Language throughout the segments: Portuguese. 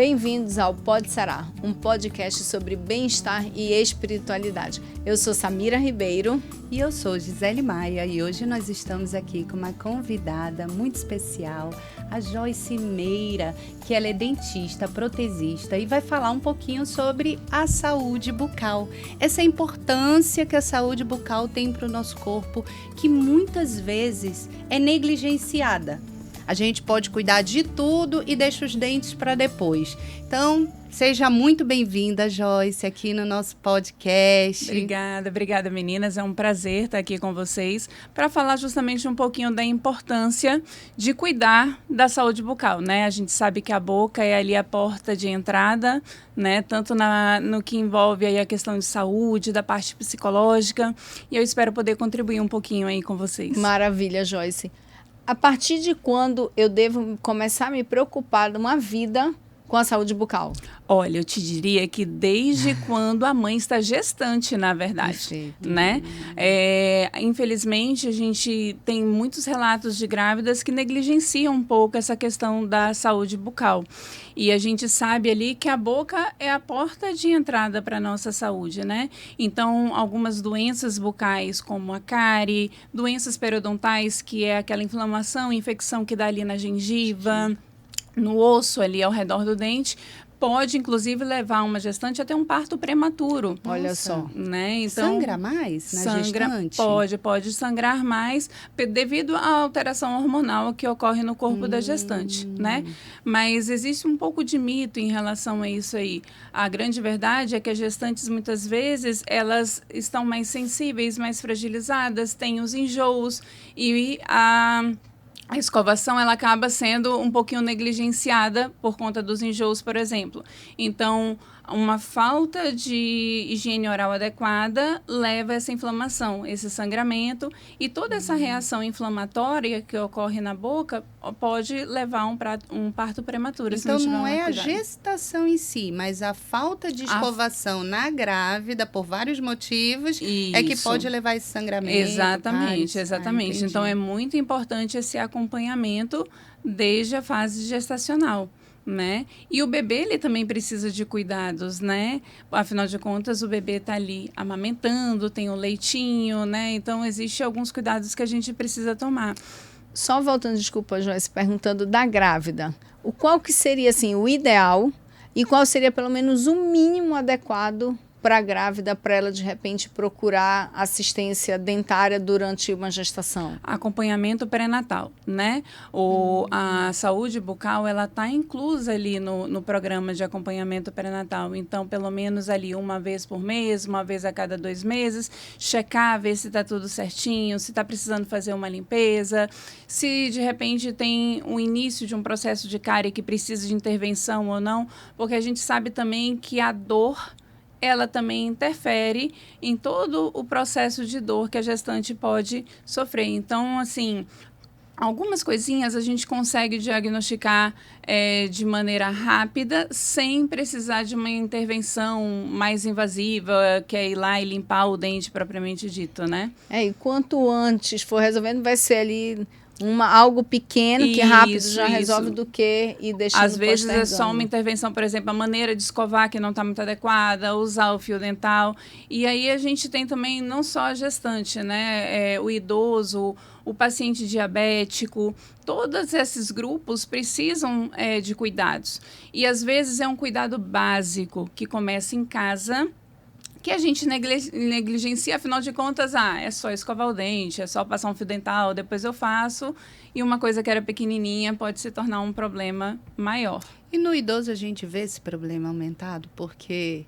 Bem-vindos ao Pode Sarar, um podcast sobre bem-estar e espiritualidade. Eu sou Samira Ribeiro. E eu sou Gisele Maia e hoje nós estamos aqui com uma convidada muito especial, a Joyce Meira, que ela é dentista, protesista e vai falar um pouquinho sobre a saúde bucal. Essa importância que a saúde bucal tem para o nosso corpo, que muitas vezes é negligenciada. A gente pode cuidar de tudo e deixa os dentes para depois. Então, seja muito bem-vinda, Joyce, aqui no nosso podcast. Obrigada, meninas. É um prazer estar aqui com vocês para falar justamente um pouquinho da importância de cuidar da saúde bucal, né? A gente sabe que a boca é ali a porta de entrada, né? Tanto no que envolve aí a questão de saúde, da parte psicológica. E eu espero poder contribuir um pouquinho aí com vocês. Maravilha, Joyce. A partir de quando eu devo começar a me preocupar numa vida com a saúde bucal? Olha, eu te diria que desde quando a mãe está gestante, na verdade, né? Infelizmente, a gente tem muitos relatos de grávidas que negligenciam um pouco essa questão da saúde bucal. E a gente sabe ali que a boca é a porta de entrada para a nossa saúde, né? Então, algumas doenças bucais, como a cárie, doenças periodontais, que é aquela inflamação, infecção que dá ali na gengiva, no osso ali ao redor do dente, pode inclusive levar uma gestante até um parto prematuro. Olha só. Né? Então, sangra mais na gestante? Pode sangrar mais devido à alteração hormonal que ocorre no corpo da gestante, né? Mas existe um pouco de mito em relação a isso aí. A grande verdade é que as gestantes, muitas vezes, elas estão mais sensíveis, mais fragilizadas, têm os enjoos e a escovação, ela acaba sendo um pouquinho negligenciada por conta dos enjoos, por exemplo. Então, uma falta de higiene oral adequada leva a essa inflamação, esse sangramento, e toda essa reação inflamatória que ocorre na boca pode levar a um parto prematuro. Então, não é a gestação em si, mas a falta de escovação na grávida, por vários motivos, é que pode levar a esse sangramento. Exatamente. Então, é muito importante esse acompanhamento desde a fase gestacional, né? E o bebê, ele também precisa de cuidados, né? Afinal de contas, o bebê está ali amamentando, tem o leitinho, né? Então, existem alguns cuidados que a gente precisa tomar. Só voltando, desculpa, Joyce, perguntando da grávida. Qual que seria, assim, o ideal e qual seria, pelo menos, o mínimo adequado para a grávida, para ela, de repente, procurar assistência dentária durante uma gestação? Acompanhamento pré-natal, né? A saúde bucal, ela está inclusa ali no programa de acompanhamento pré-natal. Então, pelo menos ali uma vez por mês, uma vez a cada 2 meses, checar, ver se está tudo certinho, se está precisando fazer uma limpeza, se de repente tem o início de um processo de cárie que precisa de intervenção ou não, porque a gente sabe também que a dor, ela também interfere em todo o processo de dor que a gestante pode sofrer. Então, assim, algumas coisinhas a gente consegue diagnosticar de maneira rápida, sem precisar de uma intervenção mais invasiva, que é ir lá e limpar o dente propriamente dito, né? E quanto antes for resolvendo, vai ser ali algo pequeno que rápido já resolve do que ir deixando às vezes é só uma intervenção, por exemplo, a maneira de escovar que não está muito adequada, usar o fio dental. E aí a gente tem também não só a gestante, né? O idoso, o paciente diabético, todos esses grupos precisam de cuidados. E às vezes é um cuidado básico que começa em casa, que a gente negligencia, afinal de contas, é só escovar o dente, é só passar um fio dental, depois eu faço, e uma coisa que era pequenininha pode se tornar um problema maior. E no idoso a gente vê esse problema aumentado, porque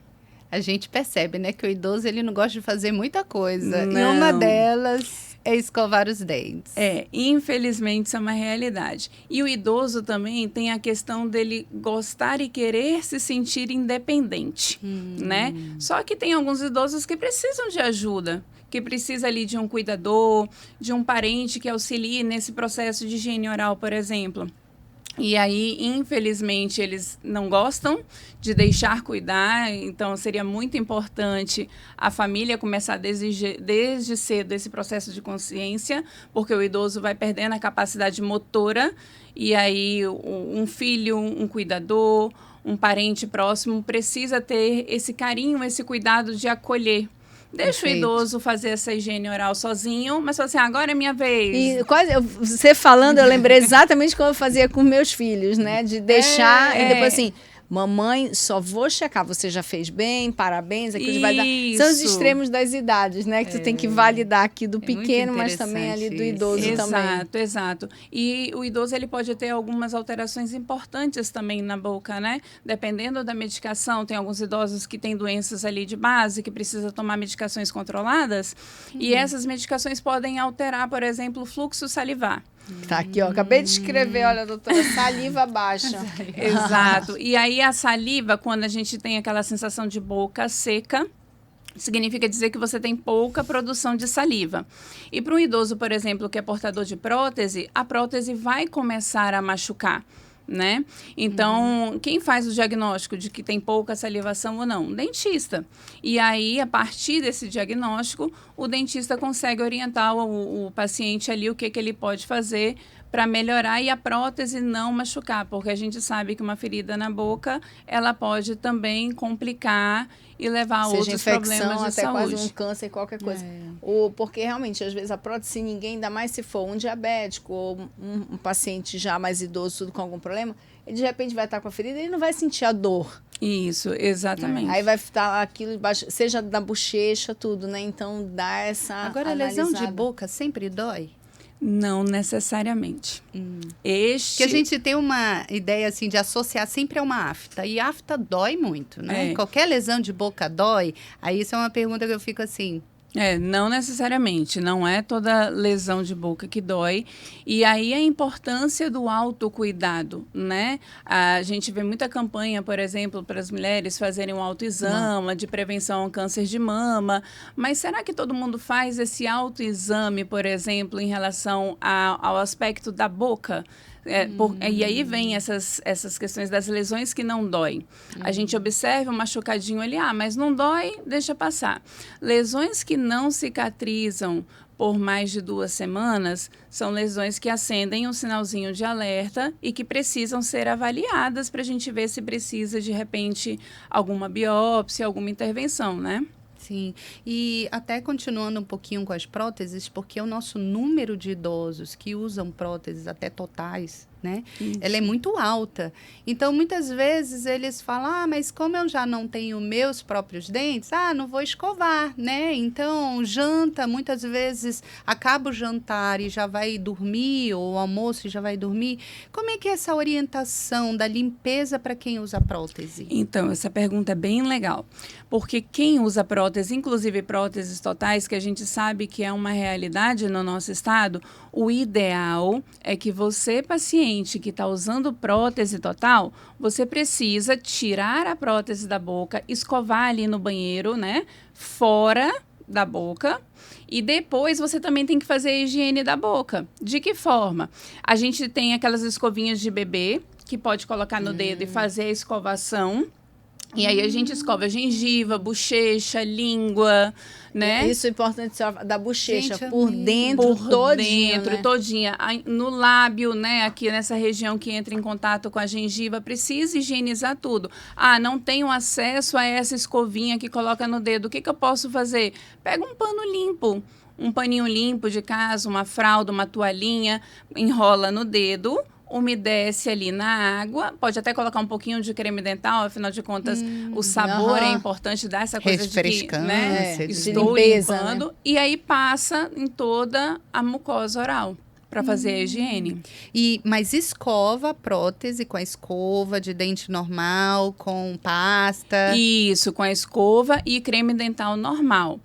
a gente percebe, né, que o idoso ele não gosta de fazer muita coisa, não. E uma delas é escovar os dentes. Infelizmente isso é uma realidade. E o idoso também tem a questão dele gostar e querer se sentir independente, né? Só que tem alguns idosos que precisam de ajuda, que precisa ali de um cuidador, de um parente que auxilie nesse processo de higiene oral, por exemplo. E aí, infelizmente, eles não gostam de deixar cuidar, então seria muito importante a família começar desde cedo esse processo de consciência, porque o idoso vai perdendo a capacidade motora, e aí um filho, um cuidador, um parente próximo precisa ter esse carinho, esse cuidado de acolher. Deixa Perfeito. o idoso fazer essa higiene oral sozinho, mas fala assim, agora é minha vez. E você falando, eu lembrei exatamente como eu fazia com meus filhos, né? De deixar e depois assim, mamãe, só vou checar, você já fez bem, parabéns, aquilo vai dar. São os extremos das idades, né? Que tu tem que validar aqui do pequeno, mas também ali do idoso também. Exato. E o idoso, ele pode ter algumas alterações importantes também na boca, né? Dependendo da medicação, tem alguns idosos que têm doenças ali de base, que precisa tomar medicações controladas, e essas medicações podem alterar, por exemplo, o fluxo salivar. Tá aqui, ó. Acabei de escrever, olha, doutora, saliva baixa. Exato. E aí a saliva, quando a gente tem aquela sensação de boca seca, significa dizer que você tem pouca produção de saliva. E para um idoso, por exemplo, que é portador de prótese, a prótese vai começar a machucar, né? Então, quem faz o diagnóstico de que tem pouca salivação ou não? O dentista. E aí, a partir desse diagnóstico, o dentista consegue orientar o paciente ali o que ele pode fazer para melhorar e a prótese não machucar, porque a gente sabe que uma ferida na boca, ela pode também complicar e levar a outros problemas de até saúde. Quase um câncer, qualquer coisa. Porque realmente, às vezes, a prótese, se ninguém, ainda mais se for um diabético ou um paciente já mais idoso, tudo com algum problema, ele de repente vai estar com a ferida e ele não vai sentir a dor. Isso, exatamente. Aí vai estar aquilo embaixo, seja da bochecha, tudo, né? Então, dá essa Agora, a lesão de boca sempre dói? Não necessariamente. Porque a gente tem uma ideia assim de associar sempre a uma afta. E afta dói muito, né? Qualquer lesão de boca dói. Aí isso é uma pergunta que eu fico assim... Não necessariamente, não é toda lesão de boca que dói. E aí a importância do autocuidado, né? A gente vê muita campanha, por exemplo, para as mulheres fazerem um autoexame de prevenção ao câncer de mama. Mas será que todo mundo faz esse autoexame, por exemplo, em relação ao aspecto da boca? E aí vem essas questões das lesões que não doem. A gente observa um machucadinho ali, mas não dói, deixa passar. Lesões que não cicatrizam por mais de 2 semanas são lesões que acendem um sinalzinho de alerta e que precisam ser avaliadas para a gente ver se precisa, de repente, alguma biópsia, alguma intervenção, né? Sim, e até continuando um pouquinho com as próteses, porque o nosso número de idosos que usam próteses até totais, né? Ela é muito alta. Então, muitas vezes eles falam, mas como eu já não tenho meus próprios dentes, não vou escovar, né? Então, janta, muitas vezes acaba o jantar e já vai dormir, ou o almoço e já vai dormir. Como é que é essa orientação da limpeza para quem usa prótese? Então, essa pergunta é bem legal, porque quem usa prótese, inclusive próteses totais, que a gente sabe que é uma realidade no nosso estado, o ideal é que você, paciente, que está usando prótese total, você precisa tirar a prótese da boca, escovar ali no banheiro, né? Fora da boca. E depois você também tem que fazer a higiene da boca. De que forma? A gente tem aquelas escovinhas de bebê, que pode colocar no dedo e fazer a escovação. E aí a gente escova a gengiva, bochecha, língua, né? Isso é importante, da bochecha, gente, por dentro, todinha. No lábio, né? Aqui nessa região que entra em contato com a gengiva, precisa higienizar tudo. Não tenho acesso a essa escovinha que coloca no dedo. O que eu posso fazer? Pega um pano limpo. Um paninho limpo de casa, uma fralda, uma toalhinha, enrola no dedo, umedece ali na água, pode até colocar um pouquinho de creme dental, afinal de contas, o sabor é importante, dar essa coisa de que, né, estou limpando, né? E aí passa em toda a mucosa oral para fazer a higiene. Mas escova a prótese com a escova de dente normal, com pasta? Isso, com a escova e creme dental normal.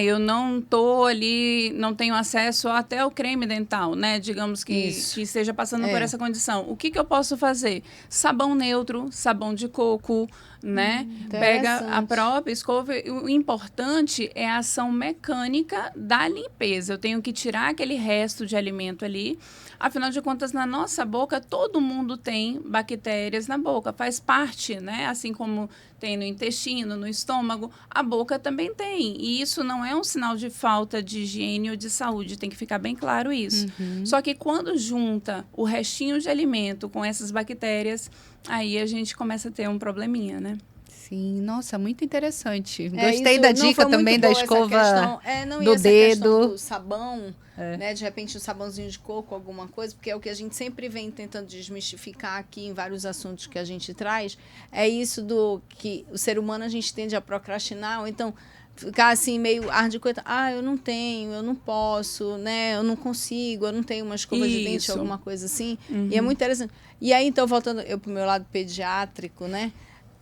Eu não tô ali, não tenho acesso até ao creme dental, né? Digamos que esteja passando por essa condição. O que eu posso fazer? Sabão neutro, sabão de coco, né? Pega a própria escova. O importante é a ação mecânica da limpeza. Eu tenho que tirar aquele resto de alimento ali. Afinal de contas, na nossa boca, todo mundo tem bactérias na boca. Faz parte, né? Assim como tem no intestino, no estômago, a boca também tem. E isso não é um sinal de falta de higiene ou de saúde, tem que ficar bem claro isso. Só que quando junta o restinho de alimento com essas bactérias, aí a gente começa a ter um probleminha, né? Sim, nossa, muito interessante. Gostei da Não, dica foi também muito da boa escova e do essa dedo. questão do sabão, né? De repente um sabãozinho de coco, alguma coisa, porque é o que a gente sempre vem tentando desmistificar aqui em vários assuntos que a gente traz, é isso do que o ser humano a gente tende a procrastinar, ou então ficar assim meio ar de coisa, eu não tenho, eu não posso, né? Eu não consigo, eu não tenho uma escova de dente, alguma coisa assim. E é muito interessante. E aí, então, voltando eu pro meu lado pediátrico, né?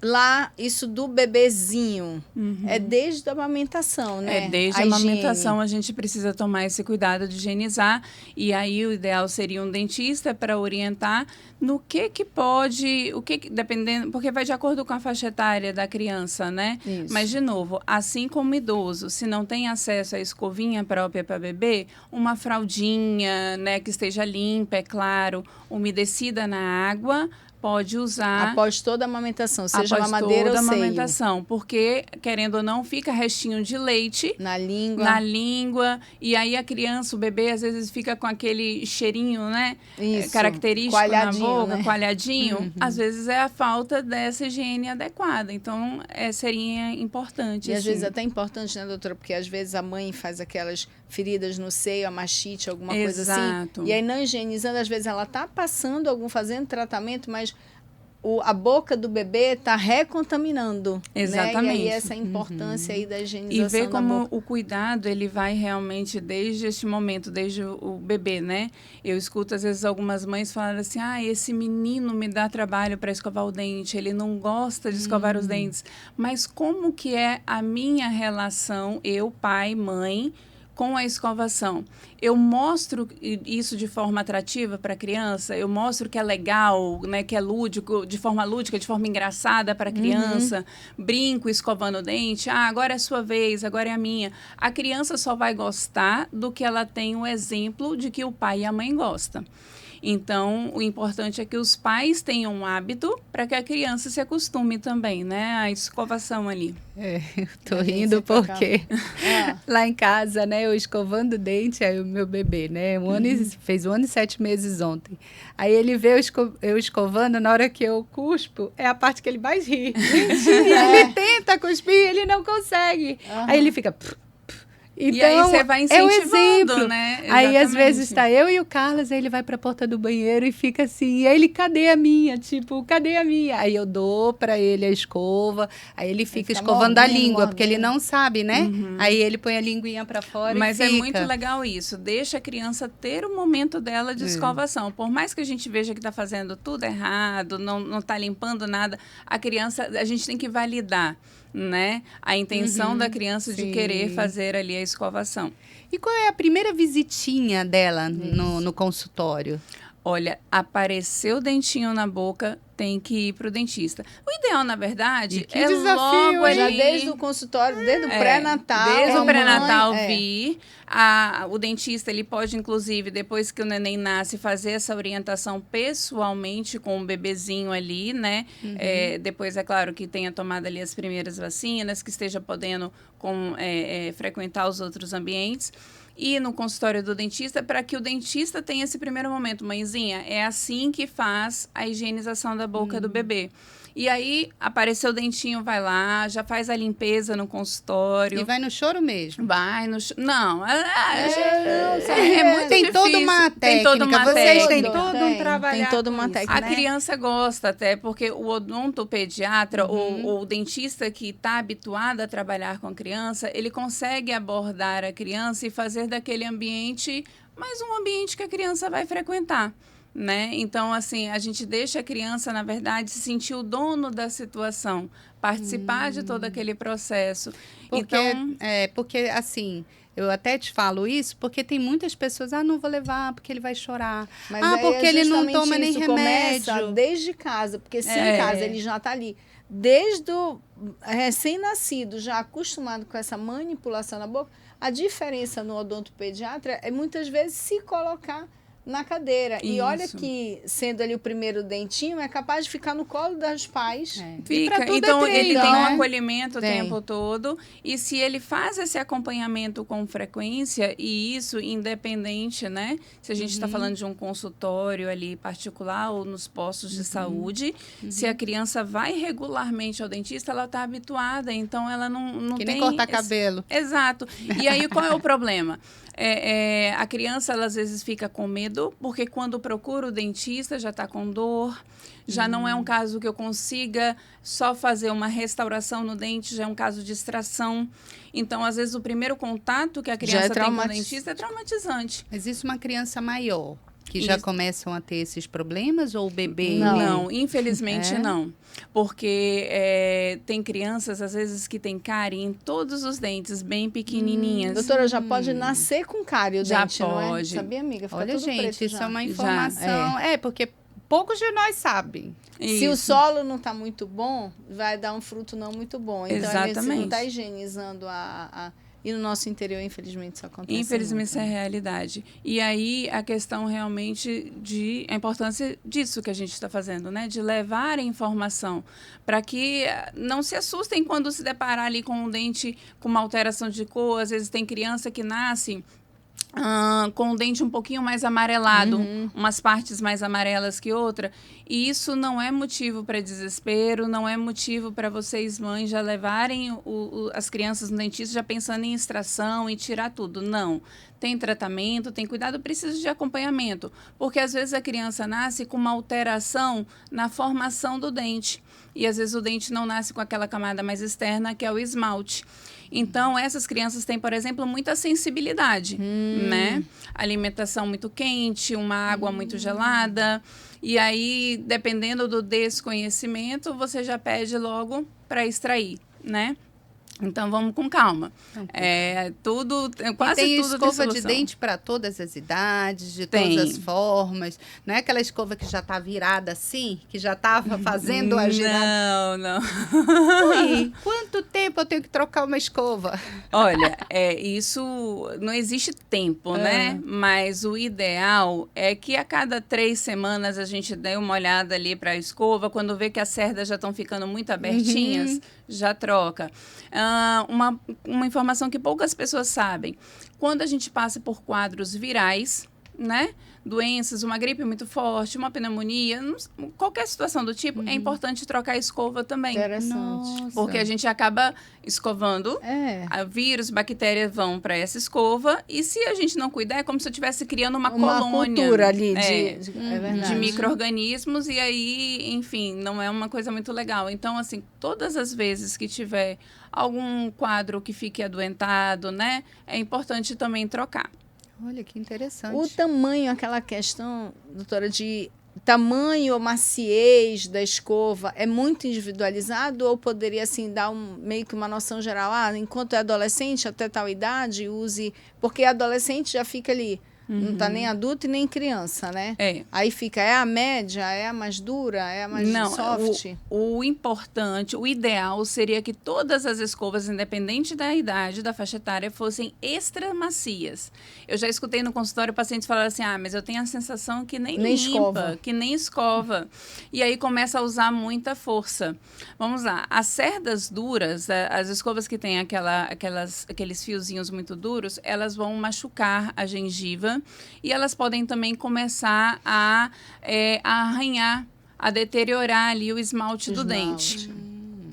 Lá, isso do bebezinho, é desde a amamentação, né? Desde a amamentação a gente precisa tomar esse cuidado de higienizar, e aí o ideal seria um dentista para orientar no que pode, dependendo, porque vai de acordo com a faixa etária da criança, né? Isso. Mas, de novo, assim como idoso, se não tem acesso à escovinha própria para bebê, uma fraldinha, né, que esteja limpa, é claro, umedecida na água, pode usar após toda a amamentação, seja mamadeira ou seio. amamentação, porque, querendo ou não, fica restinho de leite na língua, e aí a criança, o bebê, às vezes fica com aquele cheirinho, né? Isso, Característico na boca, né? Coalhadinho. Às vezes é a falta dessa higiene adequada. Então, seria importante. E às vezes até importante, né, doutora? Porque às vezes a mãe faz aquelas feridas no seio, a mastite, alguma coisa assim. E aí, não higienizando, às vezes ela está passando fazendo tratamento, mas a boca do bebê está recontaminando. Exatamente. Né? E aí essa importância aí da higienização. E ver como da boca. o cuidado ele vai realmente desde este momento, desde o bebê, né? Eu escuto às vezes algumas mães falarem assim, esse menino me dá trabalho para escovar o dente, ele não gosta de escovar os dentes. Mas como que é a minha relação, eu, pai, mãe, com a escovação? Eu mostro isso de forma atrativa para a criança, eu mostro que é legal, né, que é lúdico, de forma lúdica, de forma engraçada para a criança, brinco escovando o dente, agora é sua vez, agora é a minha. A criança só vai gostar do que ela tem o exemplo de que o pai e a mãe gostam. Então, o importante é que os pais tenham um hábito para que a criança se acostume também, né? A escovação ali. Eu tô rindo porque lá em casa, né, eu escovando o dente, aí o meu bebê, né, fez 1 ano e 7 meses ontem. Aí ele vê eu escovando, na hora que eu cuspo, é a parte que ele mais ri. Mentira, ele tenta cuspir, ele não consegue. Aí ele fica... Então, e aí você vai incentivando, é o exemplo, né? Aí, às vezes, está eu e o Carlos, aí ele vai para a porta do banheiro e fica assim, e aí ele, cadê a minha? Tipo, cadê a minha? Aí eu dou para ele a escova, aí ele fica escovando a língua, porque ele não sabe, né? Aí ele põe a linguinha para fora Mas e fica. É muito legal isso, deixa a criança ter o momento dela de escovação. Por mais que a gente veja que está fazendo tudo errado, não está limpando nada, a criança, a gente tem que validar, né, a intenção da criança de querer fazer ali a escovação. E qual é a primeira visitinha dela no consultório? Olha, apareceu o dentinho na boca, tem que ir para o dentista. O ideal, na verdade, é desafio, logo ali... Já desde o consultório, desde o pré-natal. Desde o pré-natal vir. O dentista, ele pode, inclusive, depois que o neném nasce, fazer essa orientação pessoalmente com o bebezinho ali, né? Depois, é claro, que tenha tomado ali as primeiras vacinas, que esteja podendo frequentar os outros ambientes. E no consultório do dentista, para que o dentista tenha esse primeiro momento. Mãezinha, é assim que faz a higienização da boca do bebê. E aí, apareceu o dentinho, vai lá, já faz a limpeza no consultório. E vai no choro mesmo? Vai no choro. Não, é muito tem difícil. Toda uma técnica. Tem toda uma Vocês técnica. têm todo um trabalho. Tem toda uma técnica. A criança gosta até, porque o odontopediatra ou o dentista que está habituado a trabalhar com a criança, ele consegue abordar a criança e fazer daquele ambiente mais um ambiente que a criança vai frequentar. Né? Então, assim, a gente deixa a criança, na verdade, se sentir o dono da situação, participar de todo aquele processo. Porque, assim, eu até te falo isso porque tem muitas pessoas, não vou levar porque ele vai chorar. Mas porque ele não toma nem remédio. Começa desde casa, porque se em casa ele já está ali, desde o recém-nascido, já acostumado com essa manipulação na boca, a diferença no odontopediatra é muitas vezes se colocar na cadeira. E olha Isso. que, sendo ali o primeiro dentinho, é capaz de ficar no colo dos pais. Fica, tudo então é treino, ele tem um né? acolhimento o Tem. tempo todo, e se ele faz esse acompanhamento com frequência, e isso independente, né? Se a gente está falando de um consultório ali particular ou nos postos de saúde, se a criança vai regularmente ao dentista, ela está habituada, então ela não Que tem... nem cortar cabelo. Exato. E aí, qual é o problema? A criança, ela, às vezes, fica com medo, porque quando procura o dentista, já está com dor, já não é um caso que eu consiga só fazer uma restauração no dente, já é um caso de extração. Então, às vezes, o primeiro contato que a criança tem com o dentista é traumatizante. Existe uma criança maior que já começam a ter esses problemas, ou o bebê? Não, infelizmente não. Porque tem crianças, às vezes, que tem cárie em todos os dentes, bem pequenininhas. Doutora, já pode nascer com cárie o Já dente, não é? pode. Sabia, amiga? Fica Olha, tudo gente, preto isso já. é uma informação. Porque poucos de nós sabem. Se o Isso. solo não está muito bom, vai dar um fruto não muito bom. Então, Exatamente. você não está higienizando E no nosso interior, infelizmente, isso acontece Infelizmente, muito, isso é a realidade. E aí, a questão realmente a importância disso que a gente está fazendo, né? De levar a informação para que não se assustem quando se deparar ali com um dente com uma alteração de cor. Às vezes tem criança que nasce com o dente um pouquinho mais amarelado, umas partes mais amarelas que outra. E isso não é motivo para desespero, não é motivo para vocês, mães, já levarem as crianças no dentista já pensando em extração e tirar tudo. Não. Tem tratamento, tem cuidado, precisa de acompanhamento. Porque às vezes a criança nasce com uma alteração na formação do dente. E às vezes o dente não nasce com aquela camada mais externa, que é o esmalte. Então, essas crianças têm, por exemplo, muita sensibilidade, né? Alimentação muito quente, uma água muito gelada. E aí, dependendo do desconhecimento, você já pede logo para extrair, né? Então, vamos com calma. Quase tem tudo escova tem de solução. dente para todas as idades, de Tem. todas as formas. Não é aquela escova que já está virada assim, que já estava fazendo a girada. Não. Ui, quanto tempo eu tenho que trocar uma escova? Olha, isso não existe tempo, né? Mas o ideal é que a cada 3 semanas a gente dê uma olhada ali para a escova. Quando vê que as cerdas já estão ficando muito abertinhas, já troca. Uma informação que poucas pessoas sabem. Quando a gente passa por quadros virais, né? Doenças, uma gripe muito forte, uma pneumonia, qualquer situação do tipo, é importante trocar a escova também. Interessante. Nossa. Porque a gente acaba escovando, vírus, bactérias vão para essa escova, e se a gente não cuidar, é como se eu estivesse criando uma colônia. Cultura ali é verdade. de micro-organismos, e aí, enfim, não é uma coisa muito legal. Então, assim, todas as vezes que tiver algum quadro que fique adoentado, né, é importante também trocar. Olha, que interessante. O tamanho, aquela questão, doutora, de tamanho ou maciez da escova é muito individualizado, ou poderia, assim, dar meio que uma noção geral? Enquanto é adolescente, até tal idade, use... Porque adolescente já fica ali, não está nem adulto e nem criança, né? Aí fica, é a média, é a mais dura, é a mais soft? O importante, o ideal seria que todas as escovas, independente da idade, da faixa etária, fossem extra macias. Eu já escutei no consultório pacientes falarem assim, mas eu tenho a sensação que nem limpa, escova. que nem escova. E aí começa a usar muita força. Vamos lá, as cerdas duras, as escovas que têm aqueles fiozinhos muito duros, elas vão machucar a gengiva, e elas podem também começar a arranhar, a deteriorar ali o esmalte do dente.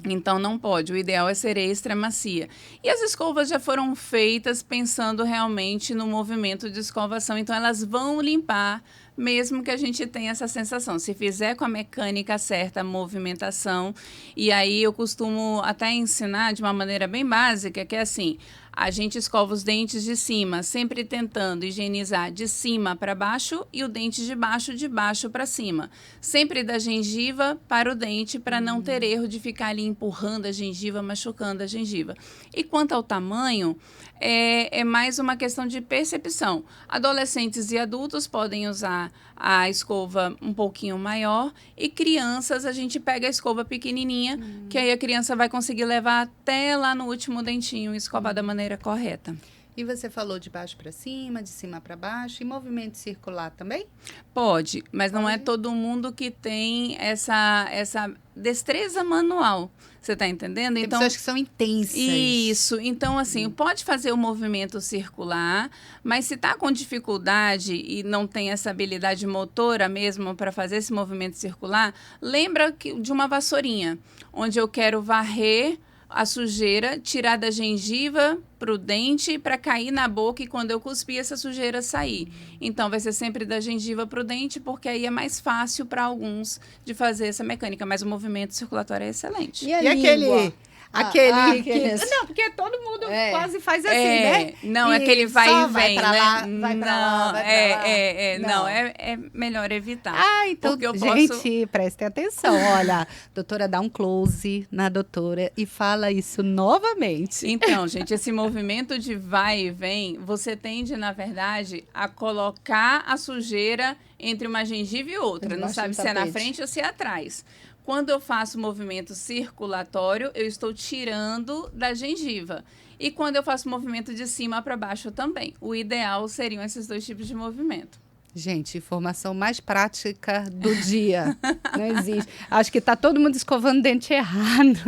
Então, não pode. O ideal é ser extra macia. E as escovas já foram feitas pensando realmente no movimento de escovação. Então, elas vão limpar, mesmo que a gente tenha essa sensação. Se fizer com a mecânica certa, a movimentação. E aí, eu costumo até ensinar de uma maneira bem básica, que é assim... A gente escova os dentes de cima, sempre tentando higienizar de cima para baixo e o dente de baixo para cima. Sempre da gengiva para o dente, para não ter erro de ficar ali empurrando a gengiva, machucando a gengiva. E quanto ao tamanho, é mais uma questão de percepção. Adolescentes e adultos podem usar a escova um pouquinho maior, e crianças a gente pega a escova pequenininha, que aí a criança vai conseguir levar até lá no último dentinho e escovar da maneira correta. E você falou de baixo para cima, de cima para baixo, e movimento circular também? Pode, mas não é todo mundo que tem essa destreza manual. Você está entendendo? Tem Então, pessoas que são intensas. isso. Então, assim, pode fazer o movimento circular, mas se está com dificuldade e não tem essa habilidade motora mesmo para fazer esse movimento circular, lembra de uma vassourinha, onde eu quero varrer a sujeira, tirar da gengiva para o dente para cair na boca e quando eu cuspir essa sujeira sair. Então vai ser sempre da gengiva para o dente porque aí é mais fácil para alguns de fazer essa mecânica, mas o movimento circulatório é excelente. E a E língua? aquele aqueles- Não, porque todo mundo É. quase faz assim, né? Não, E aquele vai só e vem, vai pra né? lá, vai pra lá, Não, vai pra lá. não, é melhor evitar. Ah, então, Porque eu gente, posso- prestem atenção. Olha, doutora, dá um close na doutora e fala isso novamente. Então, gente, esse movimento de vai e vem, você tende, na verdade, a colocar a sujeira entre uma gengiva e outra. Não Embaixo sabe do se é na tapete. frente ou se é atrás. Quando eu faço movimento circulatório, eu estou tirando da gengiva. E quando eu faço movimento de cima para baixo também. O ideal seriam esses dois tipos de movimento. Gente, informação mais prática do dia. Não existe. Acho que tá todo mundo escovando dente errado.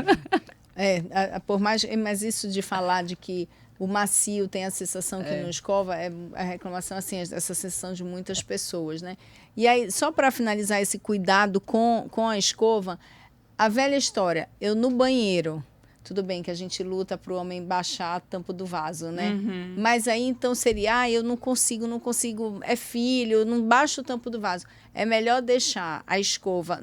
Por mais, mas isso de falar de que o macio tem a sensação que não escova, é a reclamação, assim, essa sensação de muitas pessoas, né? E aí, só para finalizar esse cuidado com a escova, a velha história, eu no banheiro, tudo bem que a gente luta para o homem baixar a tampa do vaso, né? Uhum. Mas aí, então, seria, eu não consigo, é filho, não baixo o tampo do vaso. É melhor deixar a escova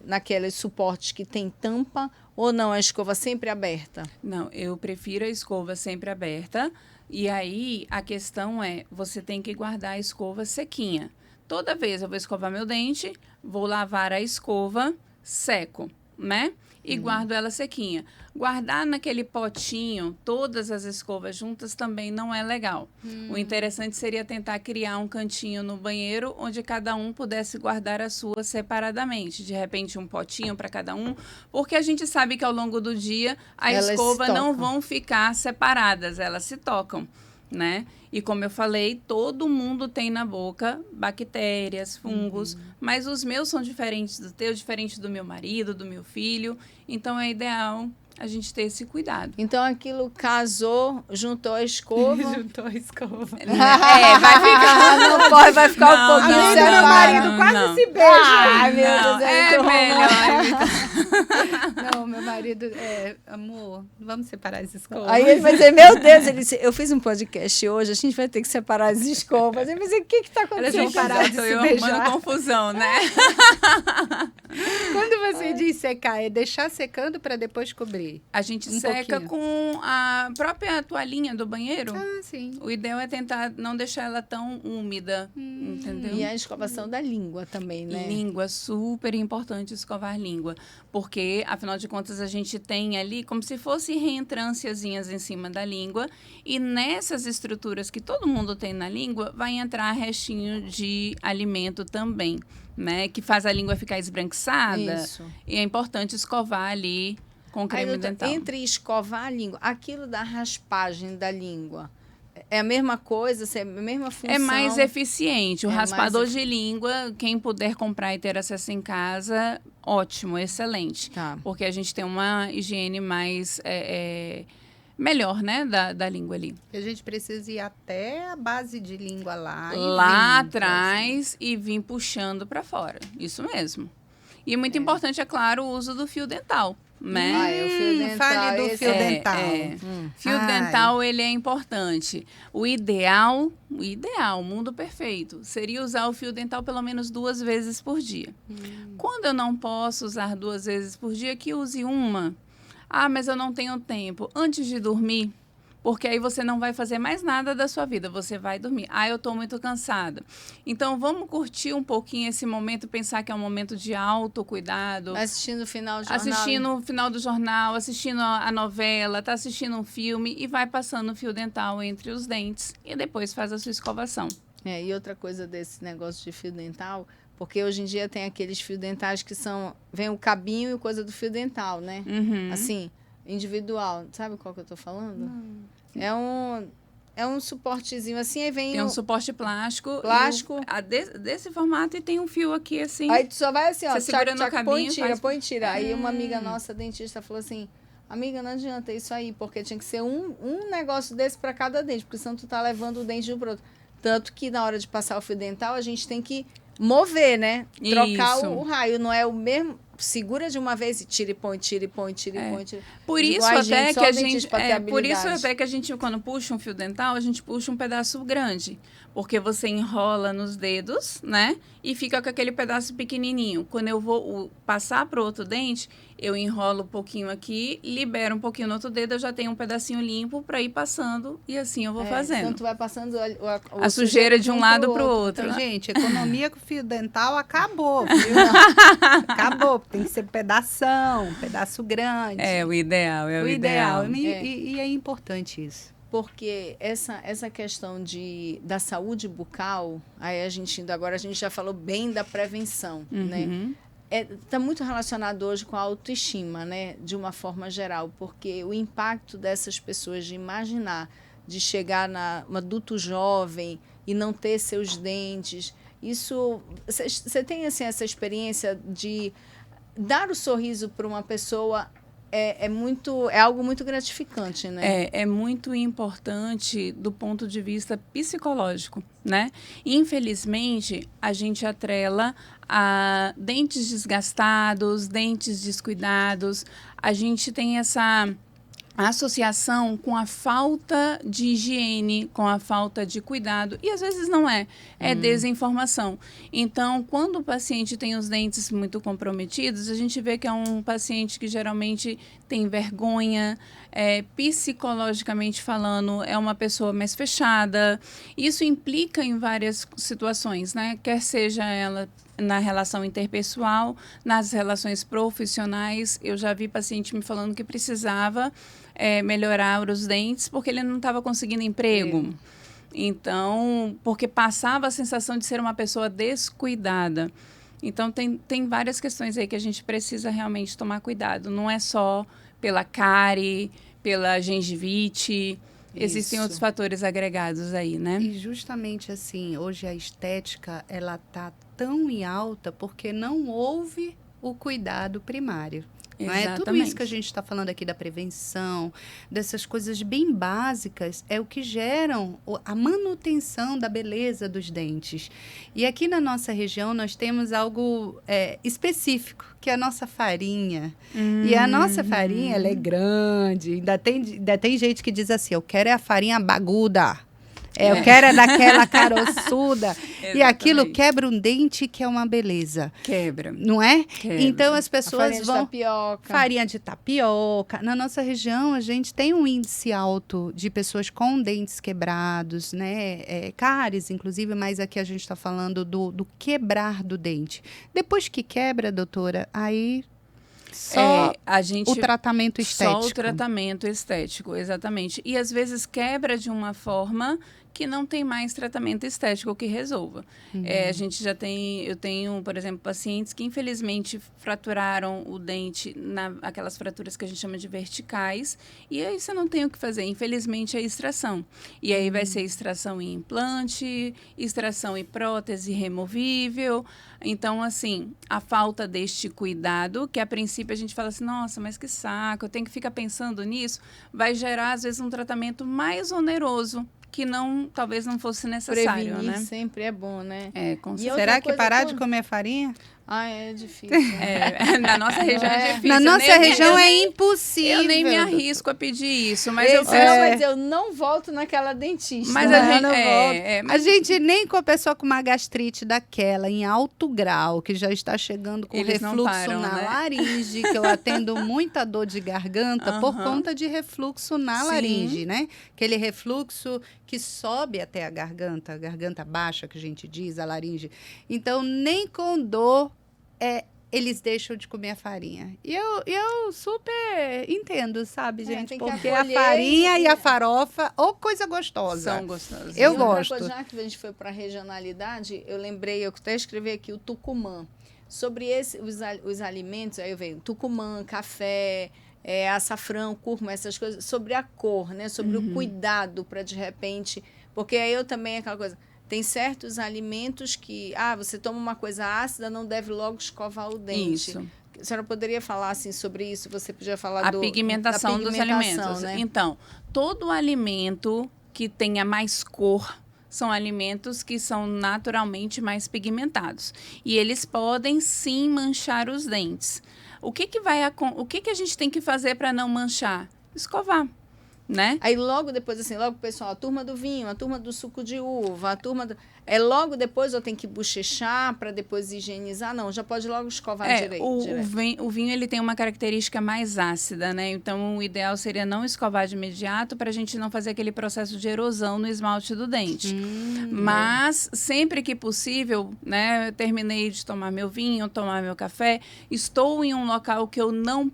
naqueles suportes que tem tampa ou não, a escova sempre aberta? Não, eu prefiro a escova sempre aberta. E aí, a questão é, você tem que guardar a escova sequinha. Toda vez eu vou escovar meu dente, vou lavar a escova, seco, né? E guardo ela sequinha. Guardar naquele potinho todas as escovas juntas também não é legal. O interessante seria tentar criar um cantinho no banheiro onde cada um pudesse guardar a sua separadamente. De repente, um potinho para cada um, porque a gente sabe que ao longo do dia a Elas se escova não tocam. vão ficar separadas, elas se tocam, né? E como eu falei, todo mundo tem na boca bactérias, fungos, mas os meus são diferentes do teu, diferentes do meu marido, do meu filho. Então é ideal a gente ter esse cuidado. Então, aquilo casou, juntou a escova. Juntou a escova. Vai ficar. Não pode, vai ficar Não, um pouquinho não, Meu não, marido não, quase não. se beija. Ai, meu Não, Deus, é então, melhor evitar. Não, meu marido, amor, vamos separar as escovas. Aí ele vai dizer, meu Deus, ele disse, eu fiz um podcast hoje, a gente vai ter que separar as escovas. Ele vai dizer, o que está Elas acontecendo? vão parar de Estou se eu beijar. arrumando confusão, né? Quando você diz secar, é deixar secando para depois cobrir. A gente Um seca pouquinho. com a própria toalhinha do banheiro. Ah, sim. O ideal é tentar não deixar ela tão úmida, entendeu? E a escovação da língua também, né? Língua, super importante escovar língua, porque, afinal de contas, a gente tem ali como se fosse reentrânciazinhas em cima da língua, e nessas estruturas que todo mundo tem na língua, vai entrar restinho de alimento também, né? Que faz a língua ficar esbranquiçada, Isso. e é importante escovar ali com Aí, creme doutor, dental. entre escovar a língua, aquilo da raspagem da língua, é a mesma coisa, é a mesma função? É mais eficiente. O É mais raspador de língua, quem puder comprar e ter acesso em casa, ótimo, excelente. Tá. Porque a gente tem uma higiene mais melhor, né, da língua ali. E a gente precisa ir até a base de língua lá. Lá vir, atrás e vir puxando para fora. Isso mesmo. E muito importante, é claro, o uso do fio dental, né? Ah, é o fio dental. Fale do esse fio é- dental. Fio Ai. dental, ele é importante. O ideal, mundo perfeito, seria usar o fio dental pelo menos 2 vezes por dia. Quando eu não posso usar 2 vezes por dia, que use uma. Ah, mas eu não tenho tempo. Antes de dormir, porque aí você não vai fazer mais nada da sua vida, você vai dormir. Ah, eu estou muito cansada. Então, vamos curtir um pouquinho esse momento, pensar que é um momento de autocuidado. Assistindo o final do jornal. Assistindo o final do jornal, assistindo a novela, tá assistindo um filme e vai passando o fio dental entre os dentes e depois faz a sua escovação. E outra coisa desse negócio de fio dental, porque hoje em dia tem aqueles fios dentais que são... Vem o cabinho e coisa do fio dental, né? Uhum. Assim, individual. Sabe qual que eu tô falando? É é um suportezinho assim, aí vem Tem um suporte plástico. Plástico. Desse formato e tem um fio aqui assim. Aí tu só vai assim, ó, Você segura no põe, cabinho, põe, tira. Aí uma amiga nossa, dentista, falou assim, amiga, não adianta isso aí, porque tinha que ser um negócio desse para cada dente, porque senão tu tá levando o dente de um pro outro. Tanto que na hora de passar o fio dental, a gente tem que mover, né? Trocar Isso. o raio, não é o mesmo... Segura de uma vez e tira e põe, tira e põe, tira e põe. Tira. Por Digo, isso "Ai, até só que a o dentista gente, pra ter por isso habilidade." até que a gente quando puxa um fio dental, a gente puxa um pedaço grande, porque você enrola nos dedos, né? E fica com aquele pedaço pequenininho. Quando eu vou passar para o outro dente, eu enrolo um pouquinho aqui, libero um pouquinho no outro dedo, eu já tenho um pedacinho limpo para ir passando e assim eu vou fazendo. Então tu vai passando a sujeira de um lado para o outro. Então, gente, economia com fio dental acabou, viu? Acabou, tem que ser pedaço grande. É o ideal, o ideal. É. E é importante isso. Porque essa questão da saúde bucal, aí a gente já falou bem da prevenção, né? Está muito relacionado hoje com a autoestima, né? De uma forma geral, porque o impacto dessas pessoas de imaginar, de chegar no adulto jovem e não ter seus dentes, isso... Você tem, assim, essa experiência de dar o sorriso para uma pessoa... É algo muito gratificante, né? É muito importante do ponto de vista psicológico, né? Infelizmente, a gente atrela a dentes desgastados, dentes descuidados. A gente tem essa associação com a falta de higiene, com a falta de cuidado, e às vezes não é desinformação. Então, quando o paciente tem os dentes muito comprometidos, a gente vê que é um paciente que geralmente tem vergonha, psicologicamente falando, é uma pessoa mais fechada. Isso implica em várias situações, né? Quer seja ela na relação interpessoal, nas relações profissionais. Eu já vi paciente me falando que precisava melhorar os dentes porque ele não estava conseguindo emprego. Então, porque passava a sensação de ser uma pessoa descuidada. Então, tem várias questões aí que a gente precisa realmente tomar cuidado. Não é só pela cárie, pela gengivite. Existem outros fatores agregados aí, né? E justamente assim, hoje a estética, ela tá tão em alta porque não houve o cuidado primário. Não é? Tudo isso que a gente está falando aqui da prevenção, dessas coisas bem básicas, é o que geram a manutenção da beleza dos dentes. E aqui na nossa região nós temos algo específico, que é a nossa farinha. E a nossa farinha, ela é grande. Ainda tem gente que diz assim, eu quero a farinha baguda. Eu quero daquela caroçuda. E aquilo quebra um dente, que é uma beleza. Quebra. Não é? Quebra. Então, as pessoas vão... Farinha de tapioca. Na nossa região, a gente tem um índice alto de pessoas com dentes quebrados, né? Cáries, inclusive, mas aqui a gente está falando do quebrar do dente. Depois que quebra, doutora, aí... Só o tratamento estético. Só o tratamento estético, exatamente. E às vezes quebra de uma forma que não tem mais tratamento estético que resolva. Eu tenho, por exemplo, pacientes que infelizmente fraturaram o dente aquelas fraturas que a gente chama de verticais, e aí você não tem o que fazer. Infelizmente é extração. E aí vai ser extração em implante, extração em prótese removível. Então, assim, a falta deste cuidado, que a princípio a gente fala assim, nossa, mas que saco, eu tenho que ficar pensando nisso, vai gerar, às vezes, um tratamento mais oneroso, que talvez não fosse necessário, Prevenir né? sempre é bom, né? Com certeza. Será que parar de comer farinha? É difícil. Na nossa região é difícil. Na nossa região é impossível. Eu nem me arrisco a pedir isso, mas eu não volto naquela dentista. Mas a gente nem com a pessoa com uma gastrite daquela, em alto grau, que já está chegando com refluxo na laringe, que eu atendo muita dor de garganta por conta de refluxo na laringe, né? Aquele refluxo que sobe até a garganta baixa, que a gente diz, a laringe. Então, nem com dor eles deixam de comer a farinha. E eu super entendo, sabe, gente? Porque a farinha e a farofa, coisa gostosa. São gostosas. Eu gosto. Já que a gente foi para a regionalidade, eu lembrei, eu até escrevi aqui o tucumã. Sobre os alimentos, aí veio tucumã, café, açafrão, cúrcuma, essas coisas, sobre a cor, né? Sobre o cuidado para, de repente... Porque aí eu também, aquela coisa... Tem certos alimentos que... você toma uma coisa ácida, não deve logo escovar o dente. Isso. A senhora poderia falar assim sobre isso? Você podia falar da pigmentação dos alimentos. Né? Então, todo alimento que tenha mais cor são alimentos que são naturalmente mais pigmentados. E eles podem, sim, manchar os dentes. O que a gente tem que fazer para não manchar? Escovar. Né? Aí logo depois, assim, logo o pessoal, a turma do vinho, a turma do suco de uva, a turma do... logo depois eu tenho que bochechar para depois higienizar? Não, já pode logo escovar direito. O vinho, ele tem uma característica mais ácida, né? Então, o ideal seria não escovar de imediato para a gente não fazer aquele processo de erosão no esmalte do dente. Mas, sempre que possível, né? Eu terminei de tomar meu vinho, tomar meu café, estou em um local que eu não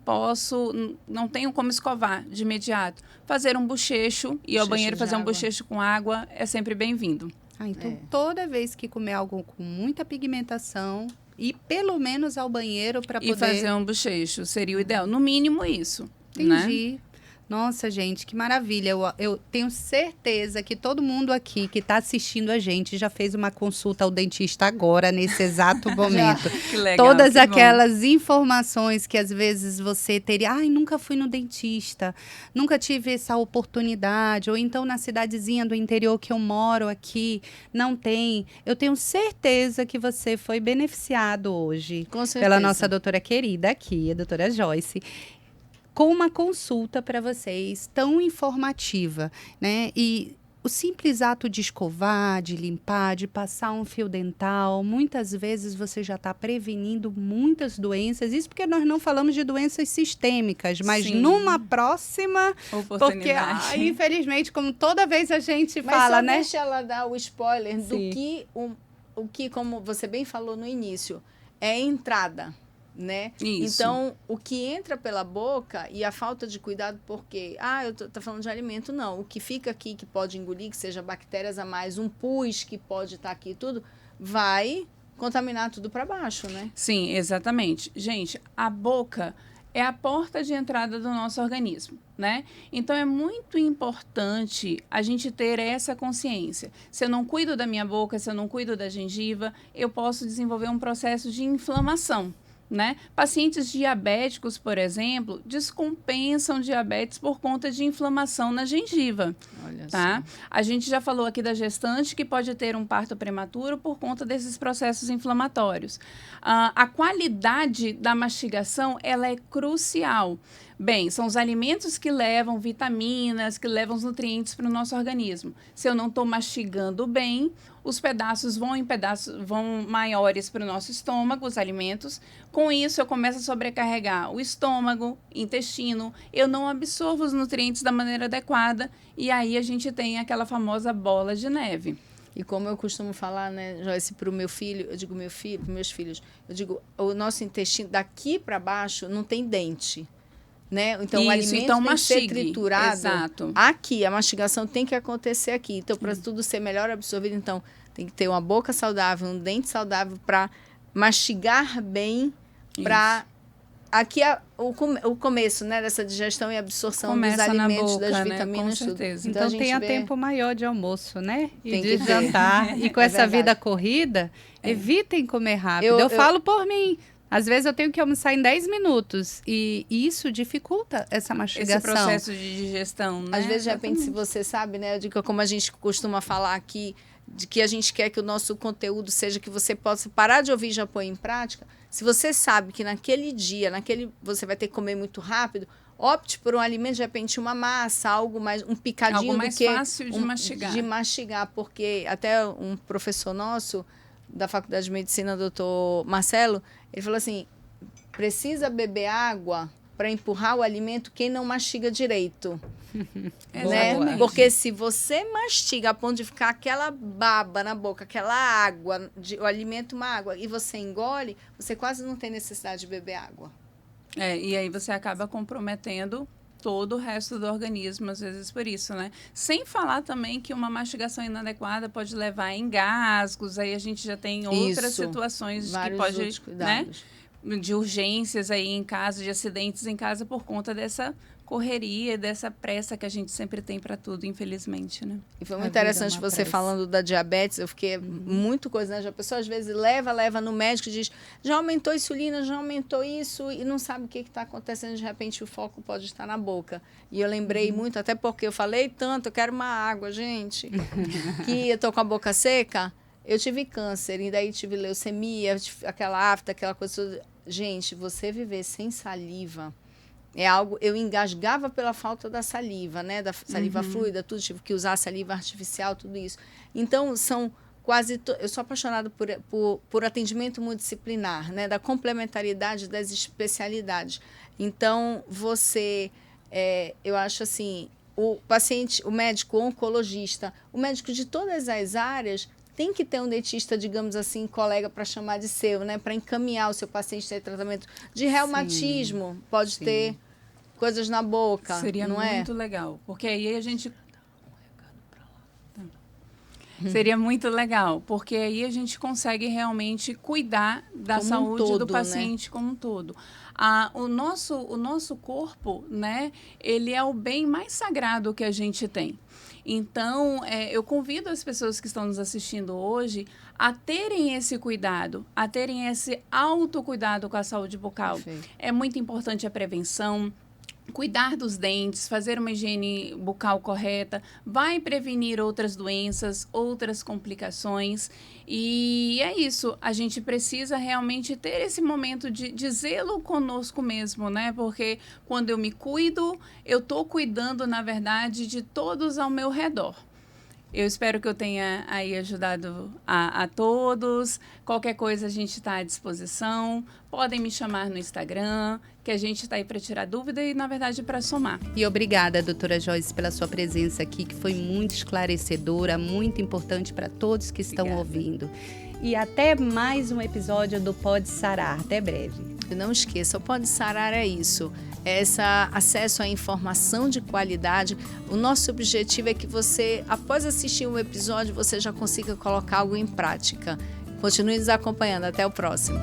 tenho como escovar de imediato. Fazer um bochecho, ir ao banheiro fazer um bochecho com água é sempre bem-vindo. Então, toda vez que comer algo com muita pigmentação, ir pelo menos ao banheiro para poder... E fazer um bochecho, seria o ideal. No mínimo isso. Entendi. Né? Nossa, gente, que maravilha. Eu tenho certeza que todo mundo aqui que está assistindo a gente já fez uma consulta ao dentista agora, nesse exato momento. Que legal, todas aquelas informações que às vezes você teria, nunca fui no dentista, nunca tive essa oportunidade, ou então na cidadezinha do interior que eu moro aqui, não tem. Eu tenho certeza que você foi beneficiado hoje pela nossa doutora querida aqui, a doutora Joyce, com uma consulta para vocês tão informativa, né? E o simples ato de escovar, de limpar, de passar um fio dental, muitas vezes você já está prevenindo muitas doenças. Isso porque nós não falamos de doenças sistêmicas, mas numa próxima oportunidade. Porque, infelizmente, como toda vez a gente fala, né? Deixa ela dar o spoiler do que, o que, como você bem falou no início, é a entrada. Né? Isso. Então, o que entra pela boca e a falta de cuidado, porque, eu tô falando de alimento, não. O que fica aqui, que pode engolir, que seja bactérias a mais, um pus que pode estar aqui, tudo, vai contaminar tudo para baixo, né? Sim, exatamente. Gente, a boca é a porta de entrada do nosso organismo, né? Então, é muito importante a gente ter essa consciência. Se eu não cuido da minha boca, se eu não cuido da gengiva, eu posso desenvolver um processo de inflamação. Né? Pacientes diabéticos, por exemplo, descompensam diabetes por conta de inflamação na gengiva. Olha tá? Só. A gente já falou aqui da gestante que pode ter um parto prematuro por conta desses processos inflamatórios. A qualidade da mastigação ela é crucial. Bem, são os alimentos que levam vitaminas, que levam os nutrientes para o nosso organismo. Se eu não estou mastigando bem, os pedaços vão maiores para o nosso estômago, os alimentos. Com isso, eu começo a sobrecarregar o estômago, intestino. Eu não absorvo os nutrientes da maneira adequada e aí a gente tem aquela famosa bola de neve. E como eu costumo falar, né, Joyce, para o meu filho, eu digo para meus filhos, eu digo, o nosso intestino daqui para baixo não tem dente. Né? Então, o alimento tem que ser triturado. Exato. Aqui, a mastigação tem que acontecer aqui. Então, para tudo ser melhor absorvido, então, tem que ter uma boca saudável, um dente saudável para mastigar bem, para... Aqui o começo, né, dessa digestão e absorção dos alimentos, boca, das vitaminas, né? Com certeza. tudo. Então tenha tempo maior de almoço, né? Tem de jantar. E com essa vida corrida, evitem comer rápido. Eu falo por mim. Às vezes eu tenho que almoçar em 10 minutos e isso dificulta essa mastigação. Esse processo de digestão, né? Às vezes, de repente, se você sabe, né? Eu digo, como a gente costuma falar aqui, de que a gente quer que o nosso conteúdo seja que você possa parar de ouvir e já pôr em prática. Se você sabe que naquele dia, você vai ter que comer muito rápido, opte por um alimento, de repente, uma massa, algo mais, um picadinho algo mais do que fácil de mastigar. De mastigar, porque até um professor nosso da Faculdade de Medicina, doutor Marcelo, ele falou assim, precisa beber água para empurrar o alimento quem não mastiga direito. Né? Porque se você mastiga a ponto de ficar aquela baba na boca, aquela água, o alimento uma água, e você engole, você quase não tem necessidade de beber água. E aí você acaba comprometendo todo o resto do organismo, às vezes por isso, né? Sem falar também que uma mastigação inadequada pode levar a engasgos, aí a gente já tem outras situações que pode, né? de urgências aí em casa, de acidentes em casa por conta dessa correria, dessa pressa que a gente sempre tem para tudo, infelizmente, né? E foi muito interessante você pressa. falando da diabetes, eu fiquei muito coisa, né? A pessoa às vezes leva no médico e diz, já aumentou a insulina, já aumentou isso, e não sabe o que está acontecendo, de repente o foco pode estar na boca. E eu lembrei muito, até porque eu falei tanto, eu quero uma água, gente, que eu tô com a boca seca, eu tive câncer, e daí tive leucemia, aquela afta, aquela coisa toda. Gente, você viver sem saliva é algo, eu engasgava pela falta da saliva, né? Da saliva fluida, tudo, tive que usar saliva artificial, tudo isso. Então, são quase... Eu sou apaixonada por atendimento multidisciplinar, né? Da complementaridade das especialidades. Então, você... eu acho assim, o paciente, o médico oncologista, o médico de todas as áreas tem que ter um dentista, digamos assim, colega para chamar de seu, né? Para encaminhar o seu paciente a ter tratamento de reumatismo, Sim, pode sim. ter coisas na boca, Seria não é? muito legal, porque aí a gente... Seria muito legal, porque aí a gente consegue realmente cuidar da Como um saúde todo, do paciente como um todo. O nosso corpo, né, ele é o bem mais sagrado que a gente tem. Então, eu convido as pessoas que estão nos assistindo hoje a terem esse cuidado, a terem esse autocuidado com a saúde bucal. Perfeito. É muito importante a prevenção. Cuidar dos dentes, fazer uma higiene bucal correta, vai prevenir outras doenças, outras complicações. E é isso, a gente precisa realmente ter esse momento de zelo conosco mesmo, né? Porque quando eu me cuido, eu estou cuidando, na verdade, de todos ao meu redor. Eu espero que eu tenha aí ajudado a todos. Qualquer coisa a gente está à disposição. Podem me chamar no Instagram, que a gente está aí para tirar dúvida e, na verdade, para somar. E obrigada, doutora Joyce, pela sua presença aqui, que foi muito esclarecedora, muito importante para todos que estão ouvindo. E até mais um episódio do Pode Sarar. Até breve. E não esqueça, o Pode Sarar é isso. É esse acesso à informação de qualidade. O nosso objetivo é que você, após assistir um episódio, você já consiga colocar algo em prática. Continue nos acompanhando. Até o próximo.